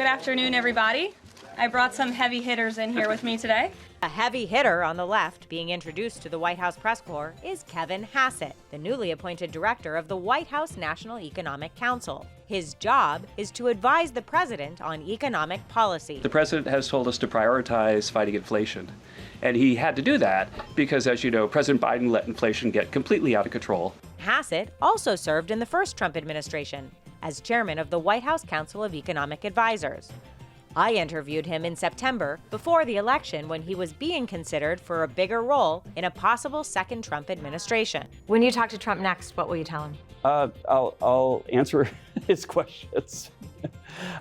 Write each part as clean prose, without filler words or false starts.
Good afternoon, everybody. I brought some heavy hitters in here with me today. A heavy hitter on the left being introduced to the White House press corps is Kevin Hassett, the newly appointed director of the White House National Economic Council. His job is to advise the president on economic policy. The president has told us to prioritize fighting inflation. And he had to do that because, as you know, President Biden let inflation get completely out of control. Hassett also served in the first Trump administration as chairman of the White House Council of Economic Advisors. I interviewed him in September before the election when he was being considered for a bigger role in a possible second Trump administration. When you talk to Trump next, what will you tell him? I'll answer his questions.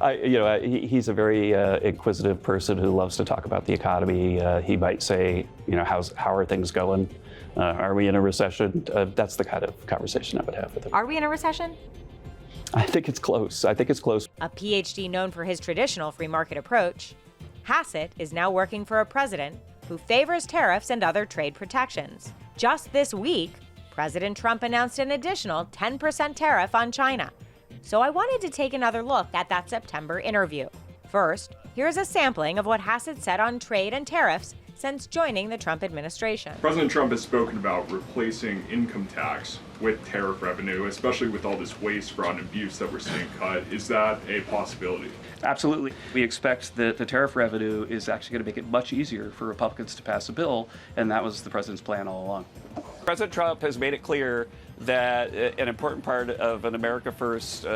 He's a very inquisitive person who loves to talk about the economy. He might say, how are things going? Are we in a recession? That's the kind of conversation I would have with him. Are we in a recession? I think it's close. A PhD known for his traditional free market approach, Hassett is now working for a president who favors tariffs and other trade protections. Just this week, President Trump announced an additional 10% tariff on China. So I wanted to take another look at that September interview. First, here's a sampling of what Hassett said on trade and tariffs since joining the Trump administration. President Trump has spoken about replacing income tax with tariff revenue, especially with all this waste, fraud, and abuse that we're seeing cut. Is that a possibility? Absolutely. We expect that the tariff revenue is actually going to make it much easier for Republicans to pass a bill, and that was the president's plan all along. President Trump has made it clear that an important part of an America First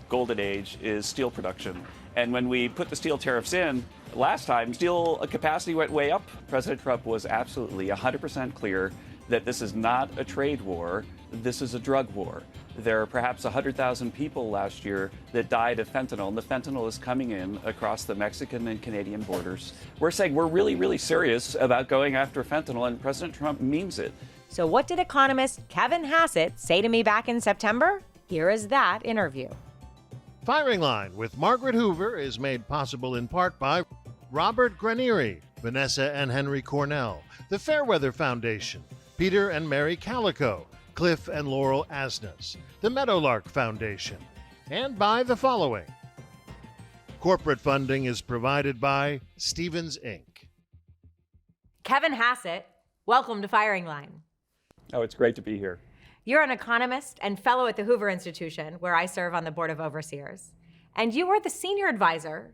golden age is steel production. And when we put the steel tariffs in last time, steel capacity went way up. President Trump was absolutely 100% clear that this is not a trade war, this is a drug war. There are perhaps 100,000 people last year that died of fentanyl, and the fentanyl is coming in across the Mexican and Canadian borders. We're saying we're really, really serious about going after fentanyl, and President Trump means it. So what did economist Kevin Hassett say to me back in September? Here is that interview. Firing Line with Margaret Hoover is made possible in part by Robert Granieri, Vanessa and Henry Cornell, the Fairweather Foundation, Peter and Mary Calico, Cliff and Laurel Asnas, the Meadowlark Foundation, and by the following. Corporate funding is provided by Stevens, Inc. Kevin Hassett, welcome to Firing Line. Oh, it's great to be here. You're an economist and fellow at the Hoover Institution, where I serve on the Board of Overseers. And you are the senior advisor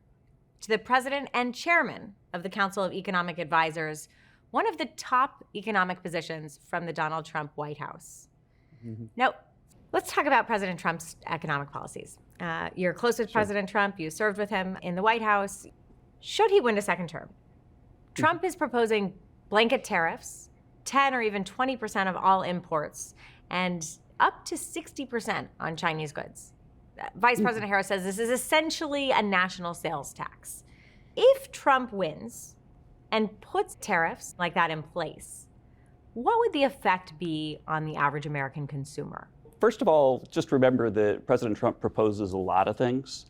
to the president and chairman of the Council of Economic Advisors, one of the top economic positions from the Donald Trump White House. Mm-hmm. Now, let's talk about President Trump's economic policies. You're close with President Trump. You served with him in the White House. Should he win a second term, Trump is proposing blanket tariffs, 10 or even 20% of all imports, and up to 60% on Chinese goods. Vice President Harris says this is essentially a national sales tax. If Trump wins and puts tariffs like that in place, what would the effect be on the average American consumer? First of all, just remember that President Trump proposes a lot of things.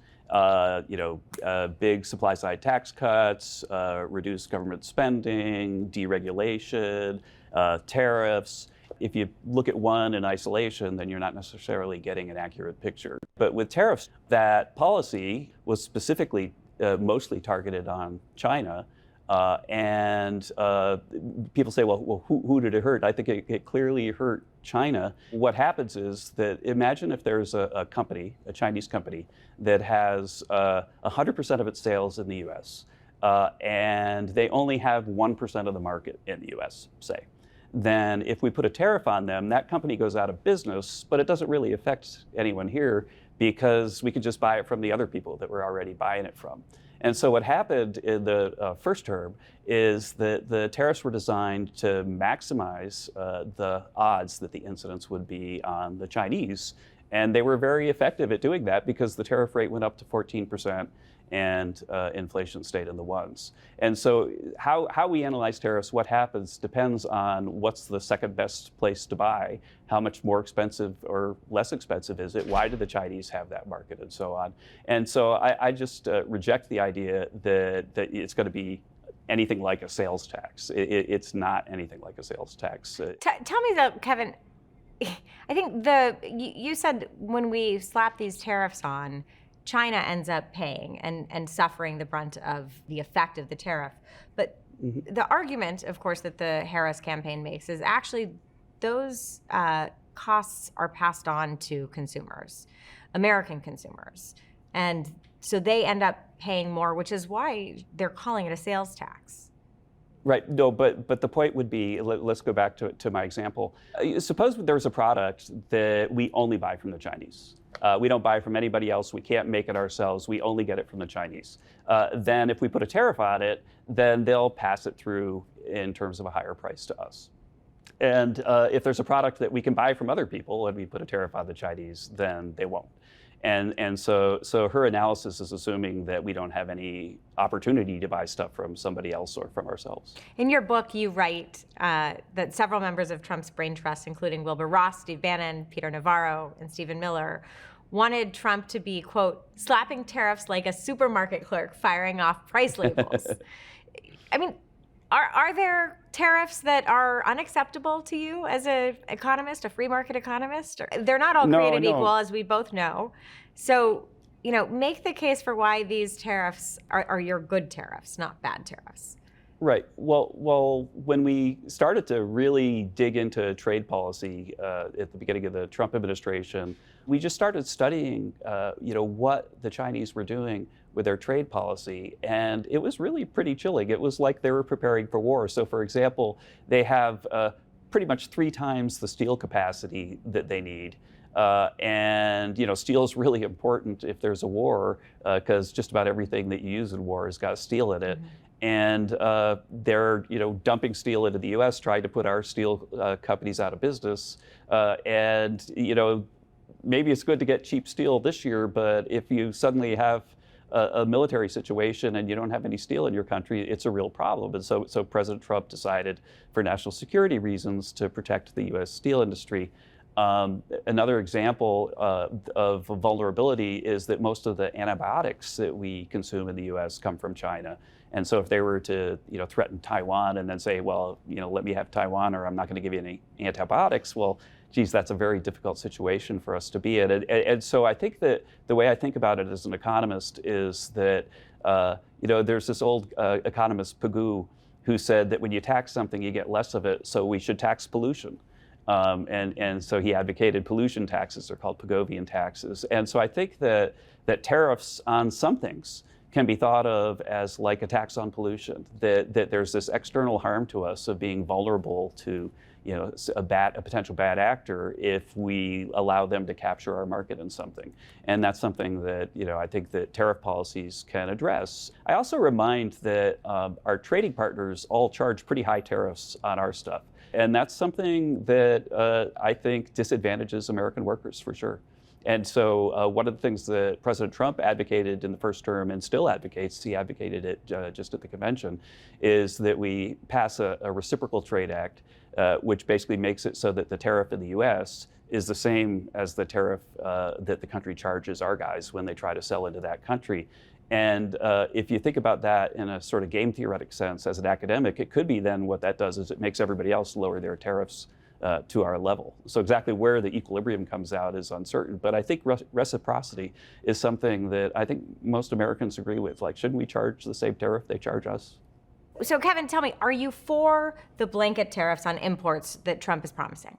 Big supply side tax cuts, reduced government spending, deregulation, tariffs. If you look at one in isolation, then you're not necessarily getting an accurate picture. But with tariffs, that policy was specifically mostly targeted on China. And people say, well, who did it hurt? I think it clearly hurt China. What happens is that imagine if there's a company, a Chinese company, that has 100% of its sales in the US, and they only have 1% of the market in the US, say. Then if we put a tariff on them, that company goes out of business, but it doesn't really affect anyone here because we can just buy it from the other people that we're already buying it from. And so what happened in the first term is that the tariffs were designed to maximize the odds that the incidence would be on the Chinese. And they were very effective at doing that because the tariff rate went up to 14% and inflation stayed in the ones. And so how we analyze tariffs, what happens, depends on what's the second best place to buy, how much more expensive or less expensive is it, why do the Chinese have that market, and so on. And so I just reject the idea that it's going to be anything like a sales tax. It's not anything like a sales tax. Tell me though, Kevin, I think you said when we slap these tariffs on, China ends up paying and suffering the brunt of the effect of the tariff. But the argument, of course, that the Harris campaign makes is actually those costs are passed on to consumers, American consumers. And so they end up paying more, which is why they're calling it a sales tax. Right. No, but the point would be, let's go back to my example. Suppose there's a product that we only buy from the Chinese. We don't buy from anybody else. We can't make it ourselves. We only get it from the Chinese. Then if we put a tariff on it, then they'll pass it through in terms of a higher price to us. And if there's a product that we can buy from other people and we put a tariff on the Chinese, then they won't. And so her analysis is assuming that we don't have any opportunity to buy stuff from somebody else or from ourselves. In your book, you write that several members of Trump's brain trust, including Wilbur Ross, Steve Bannon, Peter Navarro, and Stephen Miller, wanted Trump to be, quote, slapping tariffs like a supermarket clerk firing off price labels. I mean, are there tariffs that are unacceptable to you as an economist, a free market economist? They're not all created equal, as we both know. So, make the case for why these tariffs are your good tariffs, not bad tariffs. Right. Well, when we started to really dig into trade policy at the beginning of the Trump administration, we just started studying, what the Chinese were doing with their trade policy, and it was really pretty chilling. It was like they were preparing for war. So, for example, they have pretty much 3 times the steel capacity that they need. And steel is really important if there's a war, because just about everything that you use in war has got steel in it. And they're dumping steel into the U.S., trying to put our steel companies out of business. And maybe it's good to get cheap steel this year, but if you suddenly have a military situation and you don't have any steel in your country, it's a real problem. And so President Trump decided, for national security reasons, to protect the U.S. steel industry. Another example of vulnerability is that most of the antibiotics that we consume in the U.S. come from China. And so if they were to threaten Taiwan and then say, well, let me have Taiwan or I'm not going to give you any antibiotics, well, geez, that's a very difficult situation for us to be in. And so I think that the way I think about it as an economist is that, there's this old economist, Pigou, who said that when you tax something, you get less of it, so we should tax pollution. And so he advocated pollution taxes. They're called Pigovian taxes. And so I think that tariffs on some things can be thought of as like a tax on pollution, that there's this external harm to us of being vulnerable to a potential bad actor if we allow them to capture our market in something. And that's something that I think that tariff policies can address. I also remind that our trading partners all charge pretty high tariffs on our stuff. And that's something that I think disadvantages American workers for sure. And so one of the things that President Trump advocated in the first term and still advocates, he advocated it just at the convention, is that we pass a reciprocal trade act, which basically makes it so that the tariff in the U.S. is the same as the tariff that the country charges our guys when they try to sell into that country. And if you think about that in a sort of game theoretic sense as an academic, it could be then what that does is it makes everybody else lower their tariffs to our level. So exactly where the equilibrium comes out is uncertain. But I think reciprocity is something that I think most Americans agree with. Like, shouldn't we charge the same tariff they charge us? So Kevin, tell me, are you for the blanket tariffs on imports that Trump is promising?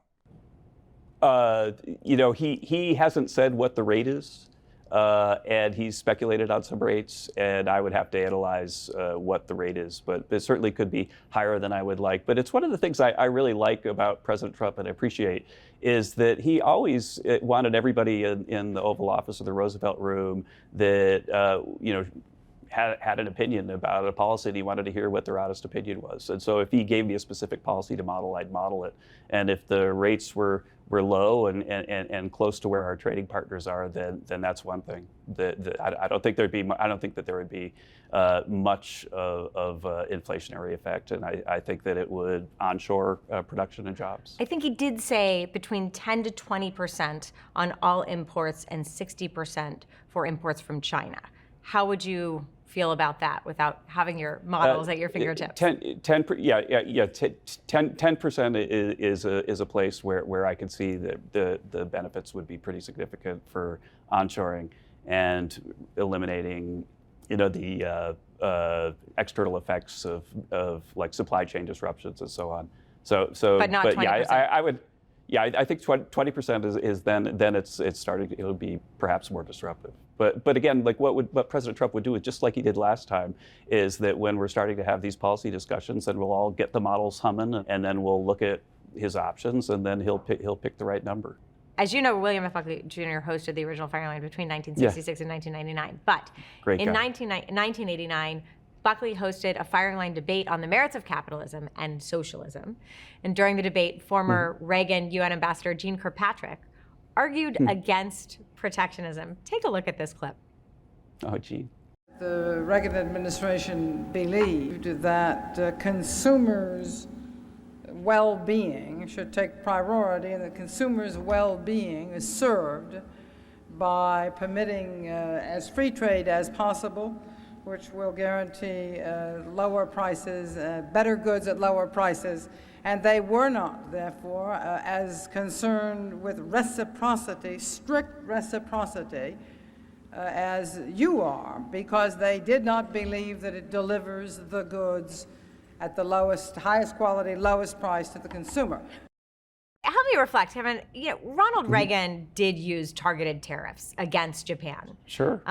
He hasn't said what the rate is. And he's speculated on some rates, and I would have to analyze what the rate is, but it certainly could be higher than I would like. But it's one of the things I really like about President Trump and appreciate is that he always wanted everybody in the Oval Office or the Roosevelt Room that, had an opinion about a policy, and he wanted to hear what their honest opinion was. And so if he gave me a specific policy to model, I'd model it. And if the rates were low and close to where our trading partners are, then that's one thing. I don't think that there would be much of inflationary effect, and I think that it would onshore production and jobs. I think he did say between 10 to 20% on all imports and 60% for imports from China. How would you feel about that without having your models at your fingertips? 10% is a place where I could see that the benefits would be pretty significant for onshoring. and eliminating, the external effects of like supply chain disruptions and so on. But not 20%. Yeah, I would. Yeah, I think 20% is then it's starting. It'll be perhaps more disruptive. But again, like what President Trump would do is just like he did last time, is that when we're starting to have these policy discussions, then we'll all get the models humming, and then we'll look at his options, and then he'll pick the right number. As you know, William F. Buckley Jr. hosted the original firing line between 1966 and 1999. But Great in guy. 1989, Buckley hosted a firing line debate on the merits of capitalism and socialism. And during the debate, former Reagan UN Ambassador Jeane Kirkpatrick argued against protectionism. Take a look at this clip. Oh, gee. The Reagan administration believed that consumers' well-being should take priority, and that consumers' well-being is served by permitting as free trade as possible, which will guarantee lower prices, better goods at lower prices. And they were not, therefore, as concerned with reciprocity, strict reciprocity, as you are, because they did not believe that it delivers the goods at the highest quality, lowest price to the consumer. Help me reflect, Kevin. Ronald Reagan did use targeted tariffs against Japan. Sure.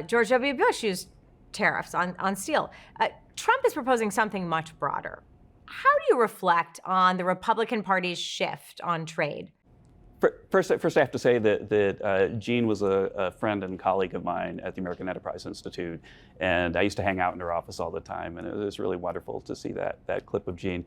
George W. Bush used tariffs on steel. Trump is proposing something much broader. How do you reflect on the Republican Party's shift on trade? First, I have to say that Jean was a friend and colleague of mine at the American Enterprise Institute, and I used to hang out in her office all the time, and it was really wonderful to see that clip of Jean.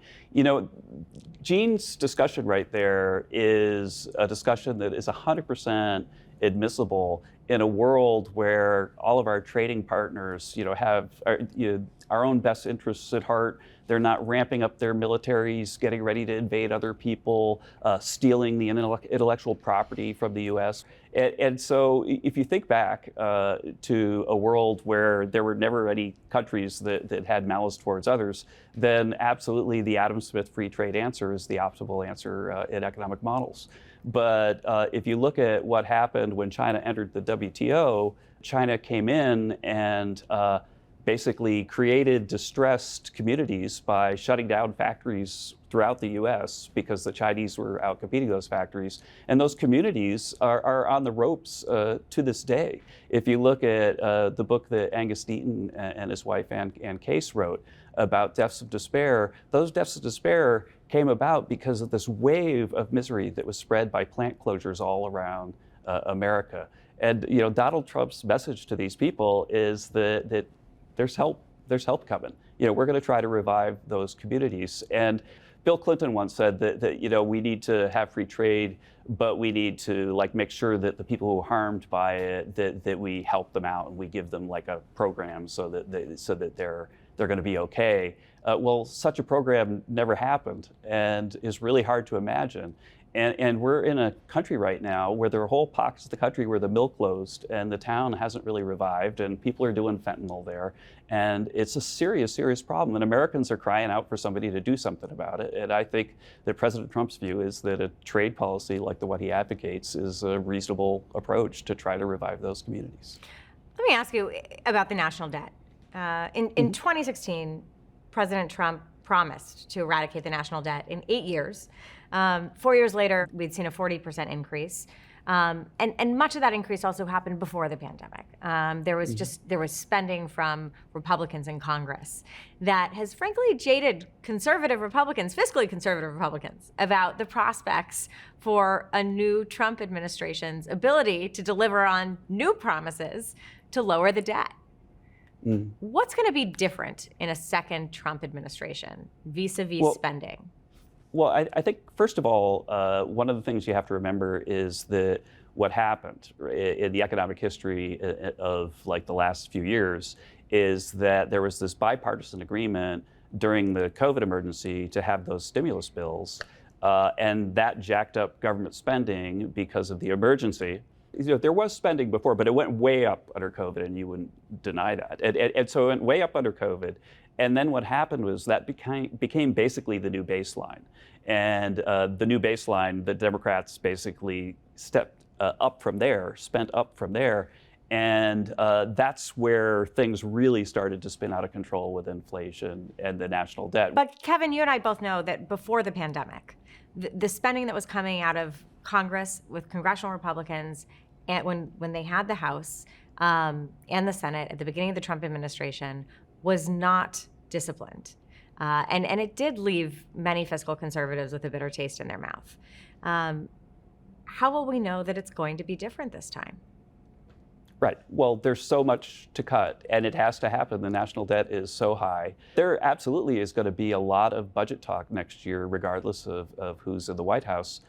Jean's discussion right there is a discussion that is 100% admissible in a world where all of our trading partners, have our own best interests at heart. They're not ramping up their militaries, getting ready to invade other people, stealing the intellectual property from the U.S. And so if you think back to a world where there were never any countries that had malice towards others, then absolutely the Adam Smith free trade answer is the optimal answer in economic models. But if you look at what happened when China entered the WTO, China came in and basically created distressed communities by shutting down factories throughout the U.S. because the Chinese were out competing those factories. And those communities are on the ropes to this day. If you look at the book that Angus Deaton and his wife Ann Case wrote about deaths of despair, those deaths of despair came about because of this wave of misery that was spread by plant closures all around America. And Donald Trump's message to these people is that there's help coming. We're going to try to revive those communities. And Bill Clinton once said that we need to have free trade, but we need to make sure that the people who are harmed by it, that we help them out and we give them a program so that they're going to be okay. Well, such a program never happened and is really hard to imagine. And we're in a country right now where there are whole pockets of the country where the mill closed and the town hasn't really revived and people are doing fentanyl there. And it's a serious, serious problem. And Americans are crying out for somebody to do something about it. And I think that President Trump's view is that a trade policy like the one he advocates is a reasonable approach to try to revive those communities. Let me ask you about the national debt. In 2016, President Trump promised to eradicate the national debt in 8 years. 4 years later, we'd seen a 40% increase. And much of that increase also happened before the pandemic. There was spending from Republicans in Congress that has frankly jaded conservative Republicans, fiscally conservative Republicans, about the prospects for a new Trump administration's ability to deliver on new promises to lower the debt. What's going to be different in a second Trump administration vis-a-vis spending? Well, I think, first of all, one of the things you have to remember is that what happened in the economic history of the last few years is that there was this bipartisan agreement during the COVID emergency to have those stimulus bills, and that jacked up government spending because of the emergency. There was spending before, but it went way up under COVID, and you wouldn't deny that. And so it went way up under COVID. And then what happened was that became basically the new baseline. And the new baseline, the Democrats basically stepped up from there, spent up from there. And that's where things really started to spin out of control with inflation and the national debt. But Kevin, you and I both know that before the pandemic, the spending that was coming out of Congress with congressional Republicans, and when they had the House and the Senate at the beginning of the Trump administration, was not disciplined. And it did leave many fiscal conservatives with a bitter taste in their mouth. How will we know that it's going to be different this time? Right. Well, there's so much to cut, and it has to happen. The national debt is so high. There absolutely is going to be a lot of budget talk next year, regardless of who's in the White House.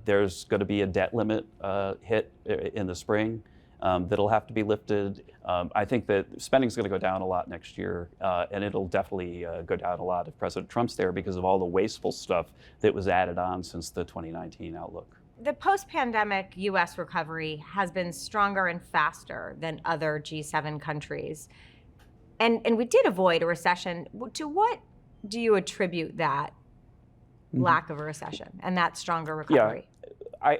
There's going to be a debt limit hit in the spring that'll have to be lifted. I think that spending is going to go down a lot next year, and it'll definitely go down a lot if President Trump's there because of all the wasteful stuff that was added on since the 2019 outlook. The post-pandemic U.S. recovery has been stronger and faster than other G7 countries. And we did avoid a recession. To what do you attribute that lack of a recession and that stronger recovery? Yeah.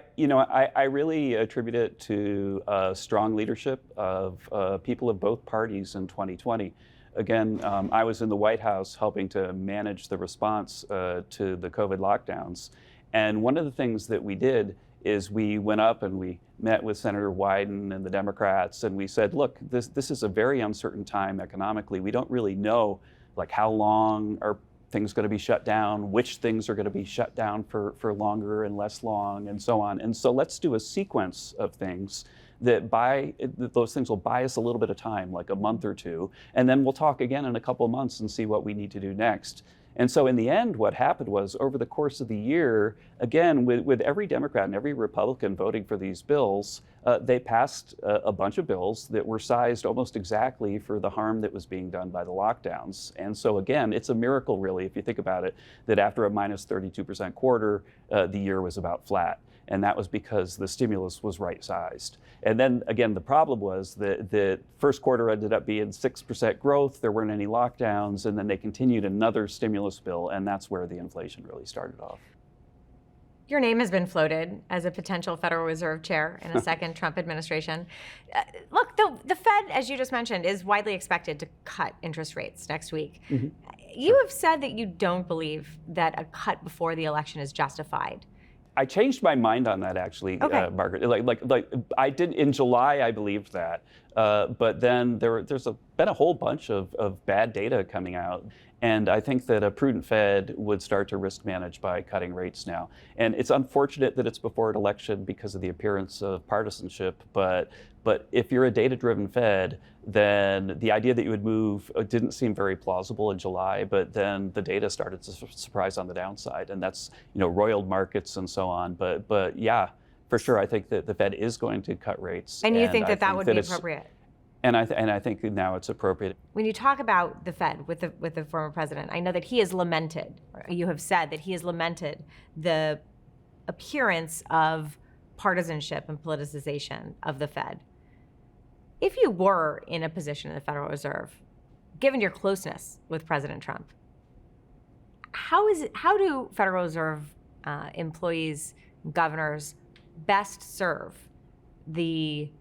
I really attribute it to strong leadership of people of both parties in 2020. Again, I was in the White House helping to manage the response to the COVID lockdowns. And one of the things that we did is we went up and we met with Senator Wyden and the Democrats, and we said, look, this is a very uncertain time economically. We don't really know like how long are things going to be shut down, which things are going to be shut down for longer and less long, and so on. And so let's do a sequence of things that those things will buy us a little bit of time, like a month or two, and then we'll talk again in a couple of months and see what we need to do next. And so in the end, what happened was over the course of the year, again, with every Democrat and every Republican voting for these bills, they passed a bunch of bills that were sized almost exactly for the harm that was being done by the lockdowns. And so again, it's a miracle, really, if you think about it, that after a minus 32% quarter, the year was about flat. And that was because the stimulus was right-sized. And then, again, the problem was that the first quarter ended up being 6% growth, there weren't any lockdowns, and then they continued another stimulus bill, and that's where the inflation really started off. Your name has been floated as a potential Federal Reserve chair in a second Trump administration. Look, the Fed, as you just mentioned, is widely expected to cut interest rates next week. Mm-hmm. You have said that you don't believe that a cut before the election is justified. I changed my mind on that, actually, okay. Margaret. Like I did in July, I believed that, but then there's been a whole bunch of bad data coming out, and I think that a prudent Fed would start to risk manage by cutting rates now. And it's unfortunate that it's before an election because of the appearance of partisanship, but if you're a data-driven Fed, then the idea that you would move didn't seem very plausible in July, but then the data started to surprise on the downside, and that's roiled markets and so on. But yeah, for sure, I think that the Fed is going to cut rates. And you think that would be appropriate? And I think now it's appropriate. When you talk about the Fed with the former president, I know that he has lamented, or you have said that he has lamented the appearance of partisanship and politicization of the Fed. If you were in a position in the Federal Reserve, given your closeness with President Trump, how do Federal Reserve employees, governors, best serve the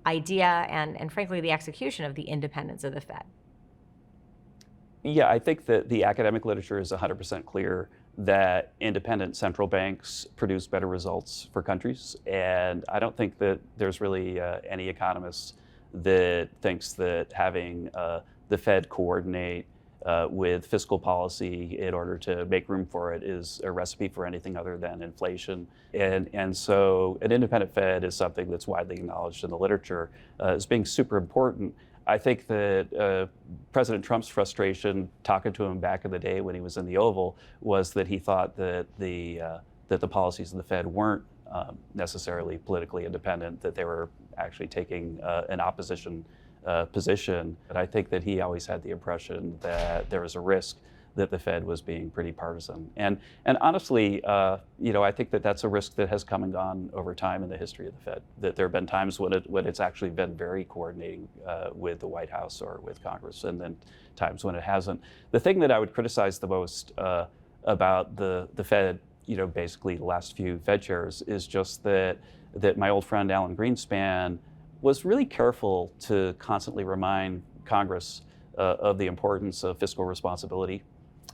idea and frankly the execution of the independence of the Fed? Yeah, I think that the academic literature is 100% clear that independent central banks produce better results for countries, and I don't think that there's really any economists that thinks that having the Fed coordinate with fiscal policy in order to make room for it is a recipe for anything other than inflation. And so an independent Fed is something that's widely acknowledged in the literature as being super important. I think that President Trump's frustration, talking to him back in the day when he was in the Oval, was that he thought that the policies of the Fed weren't necessarily politically independent, that they were actually taking an opposition position. And I think that he always had the impression that there was a risk that the Fed was being pretty partisan. And honestly, I think that that's a risk that has come and gone over time in the history of the Fed. That there have been times when it's actually been very coordinating with the White House or with Congress, and then times when it hasn't. The thing that I would criticize the most about the Fed, basically the last few Fed chairs, is just that my old friend Alan Greenspan was really careful to constantly remind Congress of the importance of fiscal responsibility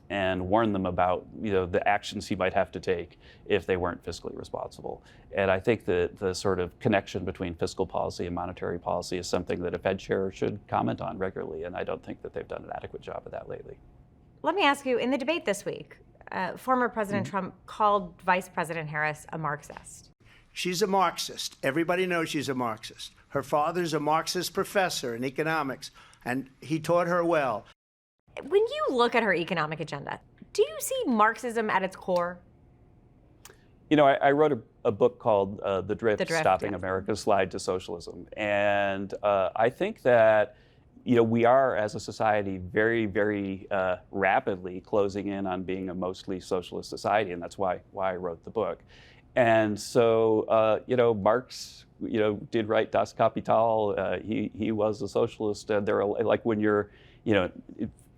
and warn them about the actions he might have to take if they weren't fiscally responsible. And I think that the sort of connection between fiscal policy and monetary policy is something that a Fed chair should comment on regularly, and I don't think that they've done an adequate job of that lately. Let me ask you, in the debate this week, former President Trump called Vice President Harris a Marxist. She's a Marxist. Everybody knows she's a Marxist. Her father's a Marxist professor in economics, and he taught her well. When you look at her economic agenda, do you see Marxism at its core? I wrote a book called The Drift, Stopping yeah. America's Slide to Socialism. And I think that we are, as a society, very, very rapidly closing in on being a mostly socialist society, and that's why I wrote the book. And so, Marx, did write Das Kapital. He was a socialist. There are, like, when you're,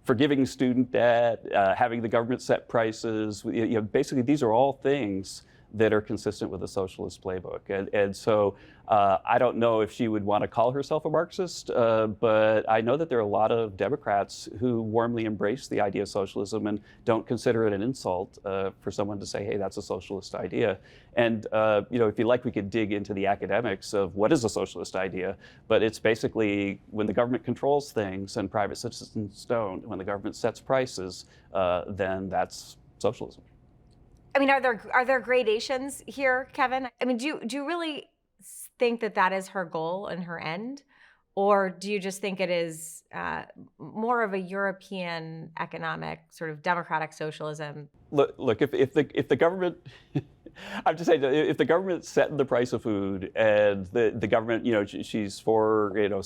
forgiving student debt, having the government set prices, basically these are all things that are consistent with the socialist playbook. And so I don't know if she would want to call herself a Marxist, but I know that there are a lot of Democrats who warmly embrace the idea of socialism and don't consider it an insult for someone to say, hey, that's a socialist idea. And if you like, we could dig into the academics of what is a socialist idea, but it's basically when the government controls things and private citizens don't, when the government sets prices, then that's socialism. I mean, are there gradations here, Kevin? I mean, do you really think that that is her goal and her end? Or do you just think it is more of a European economic sort of democratic socialism? Look, if the government, I'm just saying, if the government set the price of food and the government, she's for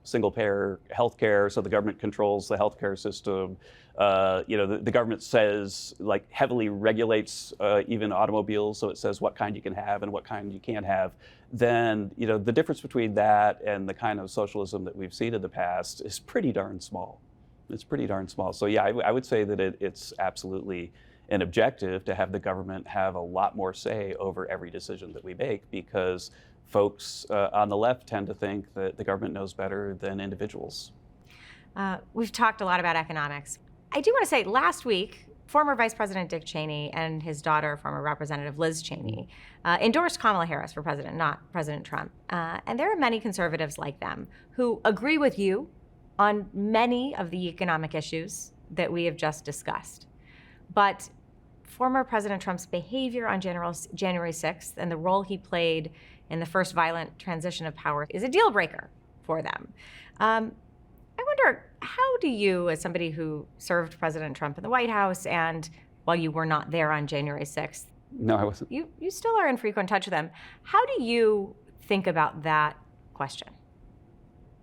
single payer healthcare, so the government controls the healthcare system. The government says, like, heavily regulates even automobiles, so it says what kind you can have and what kind you can't have. Then the difference between that and the kind of socialism that we've seen in the past is pretty darn small. It's pretty darn small. So yeah, I would say that it's absolutely an objective to have the government have a lot more say over every decision that we make, because folks on the left tend to think that the government knows better than individuals. We've talked a lot about economics. I do want to say, last week, former Vice President Dick Cheney and his daughter, former Representative Liz Cheney, endorsed Kamala Harris for president, not President Trump. And there are many conservatives like them who agree with you on many of the economic issues that we have just discussed. But former President Trump's behavior on January 6th and the role he played in the first violent transition of power is a deal breaker for them. I wonder, how do you, as somebody who served President Trump in the White House, and while you were not there on January 6th, no, I wasn't. You still are in frequent touch with them. How do you think about that question?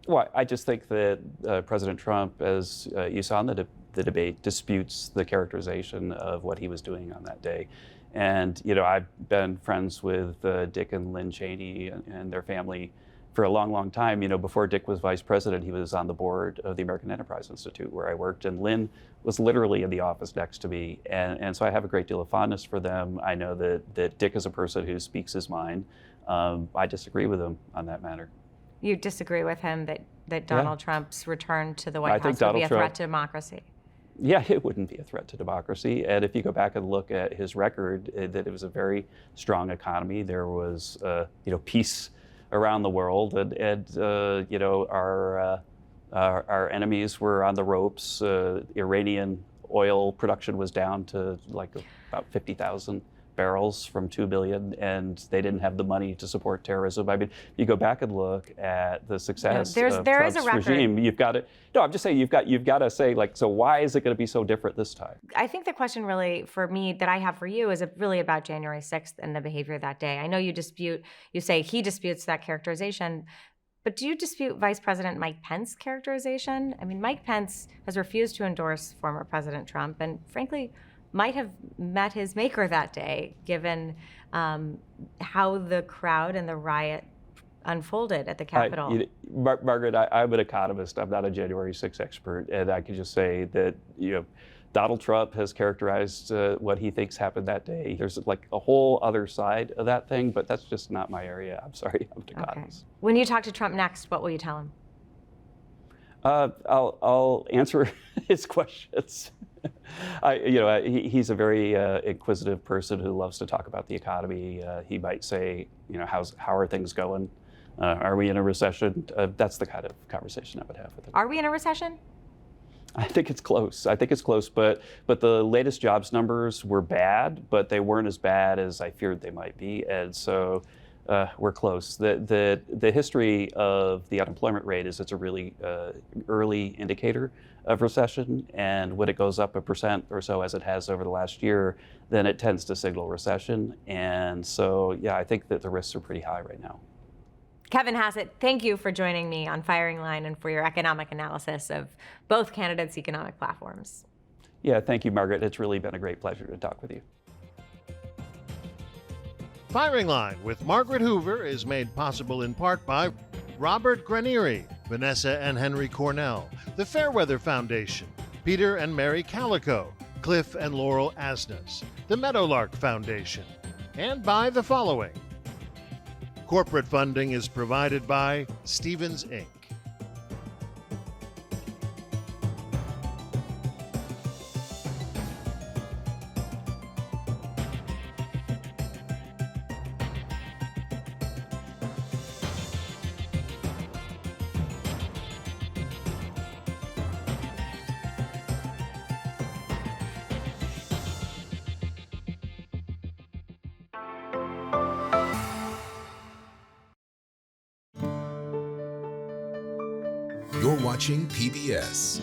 Well, I just think that President Trump, as you saw in the debate, disputes the characterization of what he was doing on that day. And I've been friends with Dick and Lynn Cheney and their family for a long, long time. Before Dick was vice president, he was on the board of the American Enterprise Institute, where I worked, and Lynn was literally in the office next to me. And so I have a great deal of fondness for them. I know that Dick is a person who speaks his mind. I disagree with him on that matter. You disagree with him that Donald Trump's return to the White House would be a threat to democracy? Yeah, it wouldn't be a threat to democracy. And if you go back and look at his record, that it was a very strong economy. There was, peace around the world, and our enemies were on the ropes. Iranian oil production was down to about 50,000 barrels from 2 billion, and they didn't have the money to support terrorism. I mean, you go back and look at the success of Trump's regime. You've got to. No, I'm just saying you've got to say, so why is it going to be so different this time? I think the question really for me that I have for you is really about January 6th and the behavior that day. I know you say he disputes that characterization, but do you dispute Vice President Mike Pence's characterization? I mean, Mike Pence has refused to endorse former President Trump, and frankly, might have met his maker that day, given how the crowd and the riot unfolded at the Capitol. Margaret, I'm an economist. I'm not a January 6th expert, and I can just say that Donald Trump has characterized what he thinks happened that day. There's like a whole other side of that thing, but that's just not my area. I'm sorry, I'm to God. Okay. When you talk to Trump next, what will you tell him? I'll answer his questions. He's a very inquisitive person who loves to talk about the economy. He might say, how are things going? Are we in a recession? That's the kind of conversation I would have with him. Are we in a recession? I think it's close. But the latest jobs numbers were bad, but they weren't as bad as I feared they might be, and so we're close. The history of the unemployment rate is it's a really early indicator of recession, and when it goes up 1% or so, as it has over the last year, then it tends to signal recession. And so, yeah, I think that the risks are pretty high right now. Kevin Hassett, thank you for joining me on Firing Line and for your economic analysis of both candidates' economic platforms. Yeah, thank you, Margaret. It's really been a great pleasure to talk with you. Firing Line with Margaret Hoover is made possible in part by Robert Granieri, Vanessa and Henry Cornell, the Fairweather Foundation, Peter and Mary Calico, Cliff and Laurel Asnes, the Meadowlark Foundation, and by the following. Corporate funding is provided by Stevens Inc. You're watching PBS.